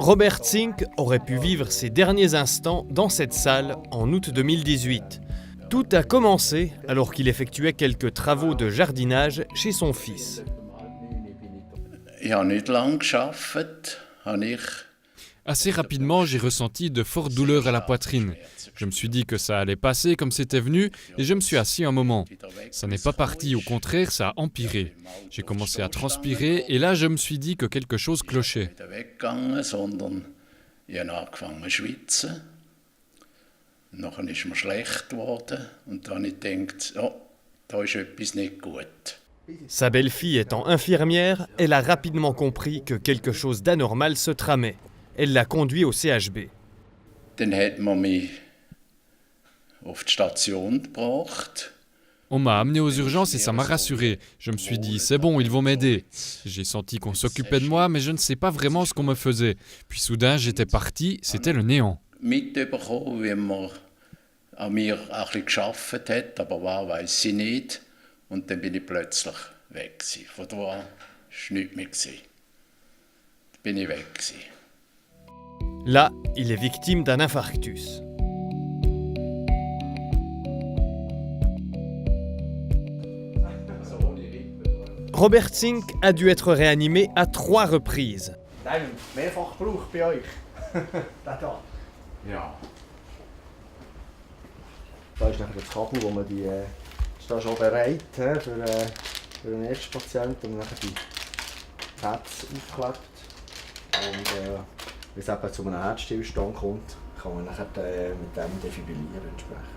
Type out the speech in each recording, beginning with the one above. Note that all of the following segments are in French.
Robert Zink aurait pu vivre ses derniers instants dans cette salle en août 2018. Tout a commencé alors qu'il effectuait quelques travaux de jardinage chez son fils. Assez rapidement, j'ai ressenti de fortes douleurs à la poitrine. Je me suis dit que ça allait passer comme c'était venu et je me suis assis un moment. Ça n'est pas parti, au contraire, ça a empiré. J'ai commencé à transpirer et là, je me suis dit que quelque chose clochait. Sa belle-fille étant infirmière, elle a rapidement compris que quelque chose d'anormal se tramait. Elle l'a conduit au CHB. On m'a amené aux urgences et ça m'a rassuré. Je me suis dit, c'est bon, ils vont m'aider. J'ai senti qu'on s'occupait de moi, mais je ne sais pas vraiment ce qu'on me faisait. Puis soudain, j'étais parti, c'était le néant. Là, il est victime d'un infarctus. Robert Zink a dû être réanimé à 3 reprises. Da ist nachher das Kabel, wo man ist da schon bereit für den nächsten Patienten, und nachher die Pads aufklappt. Und wenn es eben zu einem Herzstillstand kommt, kann man nachher mit dem defibrillieren entsprechend.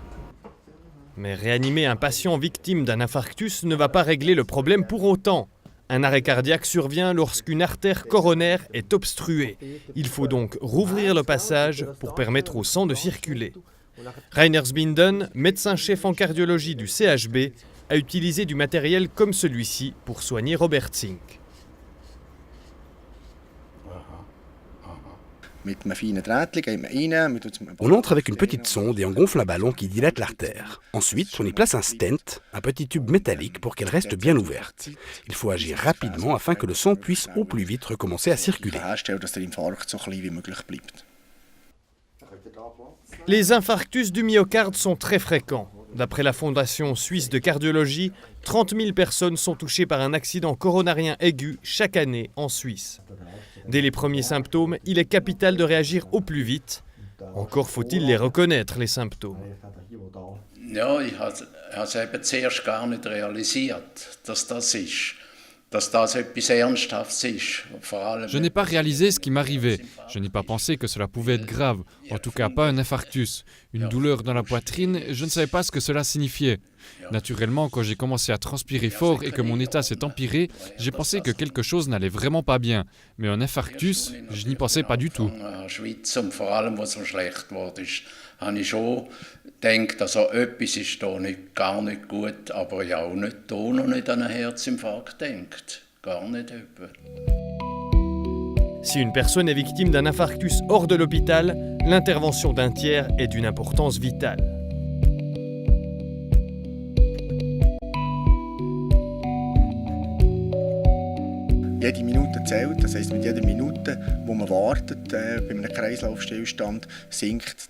Mais réanimer un patient victime d'un infarctus ne va pas régler le problème pour autant. Un arrêt cardiaque survient lorsqu'une artère coronaire est obstruée. Il faut donc rouvrir le passage pour permettre au sang de circuler. Reiners Binden, médecin-chef en cardiologie du CHB, a utilisé du matériel comme celui-ci pour soigner Robert Zink. On entre avec une petite sonde et on gonfle un ballon qui dilate l'artère. Ensuite, on y place un stent, un petit tube métallique pour qu'elle reste bien ouverte. Il faut agir rapidement afin que le sang puisse au plus vite recommencer à circuler. Les infarctus du myocarde sont très fréquents. D'après la Fondation suisse de cardiologie, 30 000 personnes sont touchées par un accident coronarien aigu chaque année en Suisse. Dès les premiers symptômes, il est capital de réagir au plus vite. Encore faut-il les reconnaître, les symptômes. Ja, ich habe es eben zuerst gar nicht realisiert, dass das ist. Dass das etwas Ernsthaftes ist. Je n'ai pas réalisé ce qui m'arrivait. Je n'ai pas pensé que cela pouvait être grave. En tout cas, pas un infarctus. Une douleur dans la poitrine, je ne savais pas ce que cela signifiait. Naturellement, quand j'ai commencé à transpirer fort et que mon état s'est empiré, j'ai pensé que quelque chose n'allait vraiment pas bien. Mais un infarctus, je n'y pensais pas du tout. Habe ich schon gedacht, also etwas ist da gar nicht gut, aber ja auch nicht da noch nicht an einen Herzinfarkt denkt. Gar nicht etwa. Si une personne est victime d'un infarctus hors de l'hôpital, l'intervention d'un tiers est d'une importance vitale. Jede Minute zählt, das heisst, mit jeder Minute, wo man wartet, bei einem Kreislaufstillstand, sinkt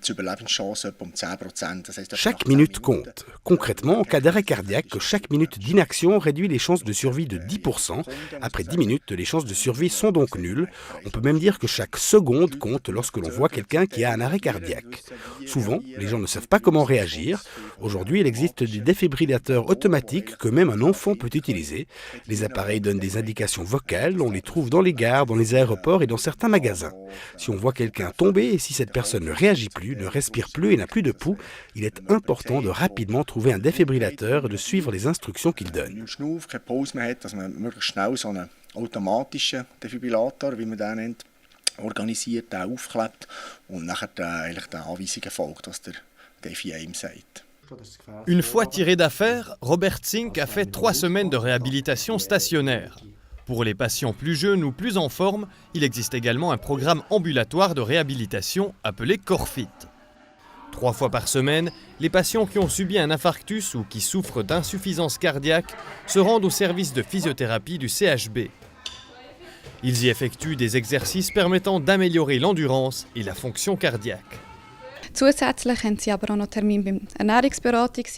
die Überlebenschance etwa um 10%. Chaque minute compte. Concrètement, en cas d'arrêt cardiaque, chaque minute d'inaction réduit les chances de survie de 10%. Après 10 minutes, les chances de survie sont donc nulles. On peut même dire que chaque seconde compte lorsque l'on voit quelqu'un qui a un arrêt cardiaque. Souvent, les gens ne savent pas comment réagir. Aujourd'hui, il existe des défibrillateurs automatiques que même un enfant peut utiliser. Les appareils donnent des indications vocales, on les trouve dans les gares, dans les aéroports et dans certains magasins. Si on voit quelqu'un tomber et si cette personne ne réagit plus, ne respire plus et n'a plus de pouls, il est important de rapidement trouver un défibrillateur et de suivre les instructions qu'il donne. Keine Pause mehr hat, dass man möglichst schnell so einen automatischen Defibrillator, wie man den nennt, organisiert, den aufklebt und nachher eigentlich den Anweisungen folgt, was der Defi einem sagt. Une fois tiré d'affaire, Robert Zink a fait 3 semaines de réhabilitation stationnaire. Pour les patients plus jeunes ou plus en forme, il existe également un programme ambulatoire de réhabilitation appelé Corfit. 3 fois par semaine, les patients qui ont subi un infarctus ou qui souffrent d'insuffisance cardiaque se rendent au service de physiothérapie du CHB. Ils y effectuent des exercices permettant d'améliorer l'endurance et la fonction cardiaque.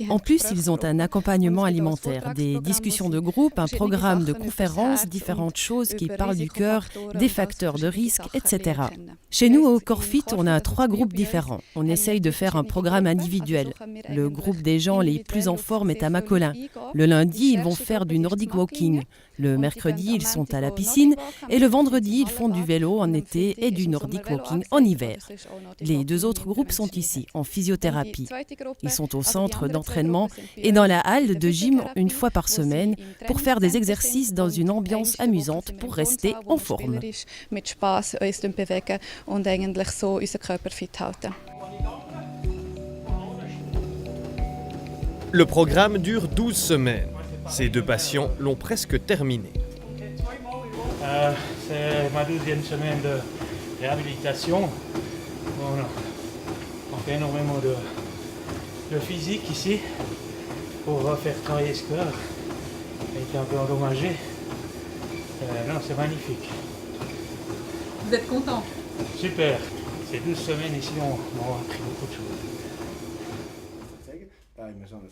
En plus, ils ont un accompagnement alimentaire, des discussions de groupe, un programme de conférences, différentes choses qui parlent du cœur, des facteurs de risque, etc. Chez nous, au Corfit, on a 3 groupes différents. On essaye de faire un programme individuel. Le groupe des gens les plus en forme est à Macolin. Le lundi, ils vont faire du Nordic Walking. Le mercredi, ils sont à la piscine. Et le vendredi, ils font du vélo en été et du Nordic Walking en hiver. Les 2 autres groupes sont ici, en physiothérapie. Ils sont au centre d'entraînement et dans la halle de gym une fois par semaine pour faire des exercices dans une ambiance amusante pour rester en forme. Le programme dure 12 semaines. Ces 2 patients l'ont presque terminé. C'est ma 12e semaine de réhabilitation. On fait énormément de physique ici pour faire travailler ce cœur. Il était un peu endommagé. Non, c'est magnifique. Vous êtes content? Super. Ces 12 semaines ici, on a appris beaucoup de choses.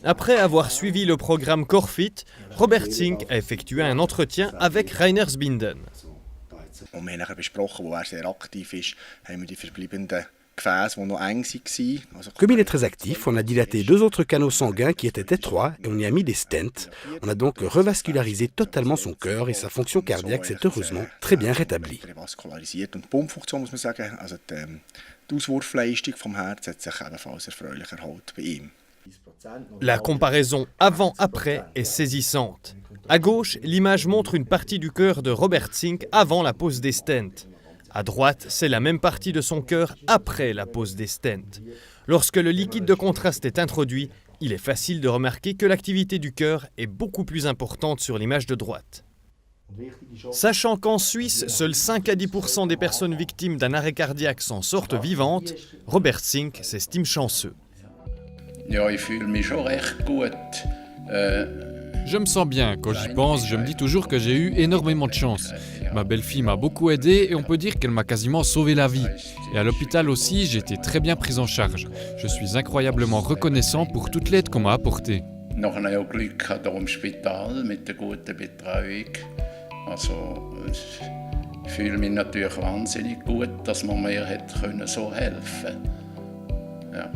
Après avoir suivi le programme Corfit, Robert Zink a effectué un entretien avec Reiners Binden. Und wir haben nachher besprochen, wo er sehr aktiv ist, haben wir die verbleibenden Gefäße, die noch eng waren. Comme il est très actif, on a dilaté 2 autres canaux sanguins qui étaient étroits et on y a mis des stents. On a donc revascularisé totalement son cœur et sa fonction cardiaque s'est heureusement très bien rétablie. Revaskularisiert. Und die Pumpfunktion, muss man sagen, also die Auswurfleistung vom Herz hat sich ebenfalls erfreulich erholt bei ihm. La comparaison avant-après est saisissante. À gauche, l'image montre une partie du cœur de Robert Zink avant la pose des stents. À droite, c'est la même partie de son cœur après la pose des stents. Lorsque le liquide de contraste est introduit, il est facile de remarquer que l'activité du cœur est beaucoup plus importante sur l'image de droite. Sachant qu'en Suisse, seuls 5 à 10% des personnes victimes d'un arrêt cardiaque s'en sortent vivantes, Robert Zink s'estime chanceux. Ja, ich fühle mich schon recht gut. Je me sens bien. Quand j'y pense, je me dis toujours que j'ai eu énormément de chance. Ma belle-fille m'a beaucoup aidé et on peut dire qu'elle m'a quasiment sauvé la vie. Et à l'hôpital aussi, j'ai été très bien pris en charge. Je suis incroyablement reconnaissant pour toute l'aide qu'on m'a apportée. Nachher habe ich auch Glück gehabt hier im Spital mit der guten Betreuung. Also, ich fühle mich natürlich wahnsinnig gut, dass man mir hätte so helfen können. Ja.